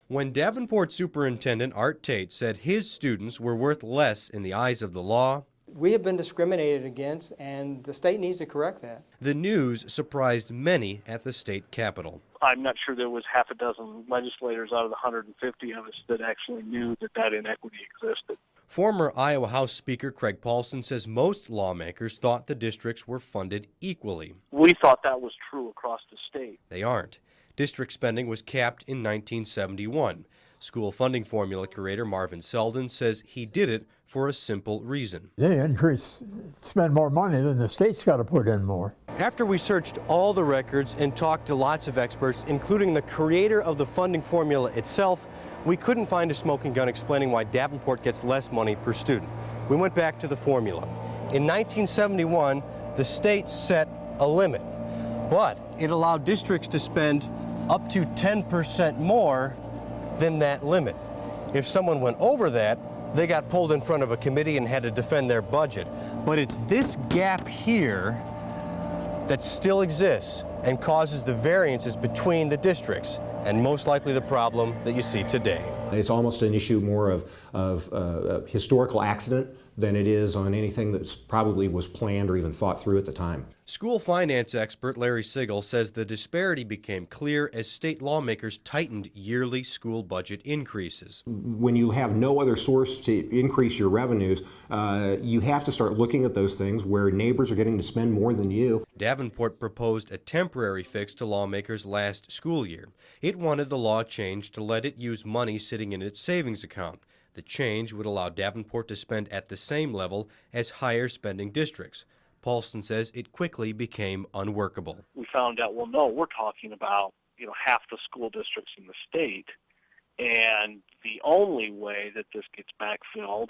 When Davenport Superintendent Art Tate said his students were worth less in the eyes of the law, we have been discriminated against, and the state needs to correct that. the news surprised many at the state capitol. I'm not sure there was half a dozen legislators out of the 150 of us that actually knew that inequity existed. Former Iowa House Speaker Craig Paulson says most lawmakers thought the districts were funded equally. We thought that was true across the state. They aren't. District spending was capped in 1971. School funding formula curator Marvin Selden says he did it for a simple reason. They spend more money than the state's got to put in more. After we searched all the records and talked to lots of experts, including the creator of the funding formula itself, we couldn't find a smoking gun explaining why Davenport gets less money per student. We went back to the formula. In 1971, the state set a limit, but it allowed districts to spend up to 10% more than that limit. If someone went over that, they got pulled in front of a committee and had to defend their budget. But it's this gap here that still exists and causes the variances between the districts, and most likely the problem that you see today. It's almost an issue more of historical accident than it is on anything that probably was planned or even thought through at the time. School finance expert Larry Sigel says the disparity became clear as state lawmakers tightened yearly school budget increases. When you have no other source to increase your revenues, you have to start looking at those things where neighbors are getting to spend more than you. Davenport proposed a temporary fix to lawmakers last school year. It wanted the law changed to let it use money sitting in its savings account. The change would allow Davenport to spend at the same level as higher spending districts. Paulson says it quickly became unworkable. We found out, well, no, we're talking about, half the school districts in the state, and the only way that this gets backfilled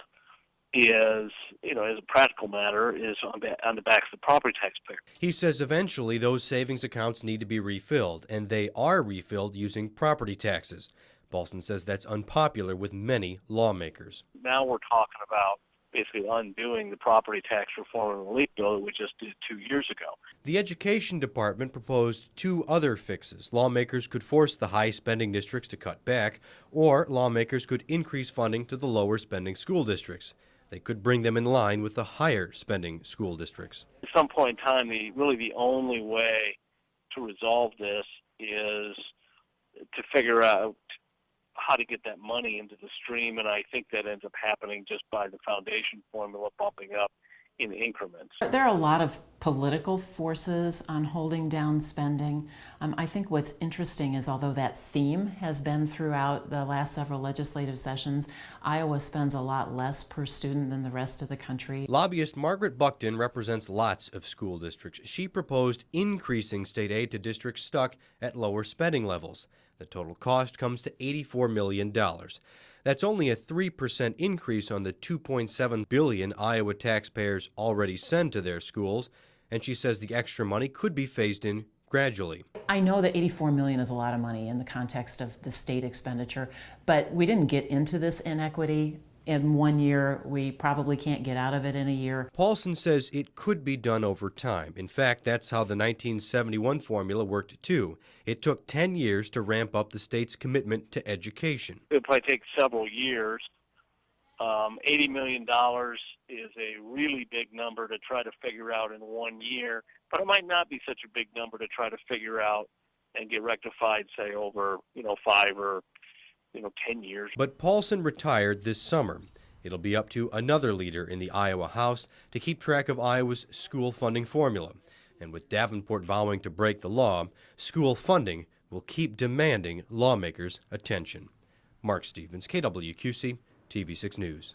is, as a practical matter, is on the backs of the property taxpayer. He says eventually those savings accounts need to be refilled, and they are refilled using property taxes. Paulson says that's unpopular with many lawmakers. Now we're talking about basically undoing the property tax reform and relief bill that we just did 2 years ago. The Education Department proposed two other fixes. Lawmakers could force the high-spending districts to cut back, or lawmakers could increase funding to the lower-spending school districts. They could bring them in line with the higher-spending school districts. At some point in time, the only way to resolve this is to figure out how to get that money into the stream, and I think that ends up happening just by the foundation formula bumping up in increments. There are a lot of political forces on holding down spending. I think what's interesting is, although that theme has been throughout the last several legislative sessions, Iowa spends a lot less per student than the rest of the country. Lobbyist Margaret Buckton represents lots of school districts. She proposed increasing state aid to districts stuck at lower spending levels. The total cost comes to $84 million. That's only a 3% increase on the $2.7 billion Iowa taxpayers already send to their schools, and she says the extra money could be phased in gradually. I know that $84 million is a lot of money in the context of the state expenditure, but we didn't get into this inequity in 1 year. We probably can't get out of it in a year. Paulson says it could be done over time. In fact, that's how the 1971 formula worked too. It took 10 years to ramp up the state's commitment to education. It'll probably take several years. $80 million is a really big number to try to figure out in 1 year, but it might not be such a big number to try to figure out and get rectified, say, over 5 or 10 years. But Paulson retired this summer. It'll be up to another leader in the Iowa House to keep track of Iowa's school funding formula. And with Davenport vowing to break the law, school funding will keep demanding lawmakers' attention. Mark Stevens, KWQC, TV6 News.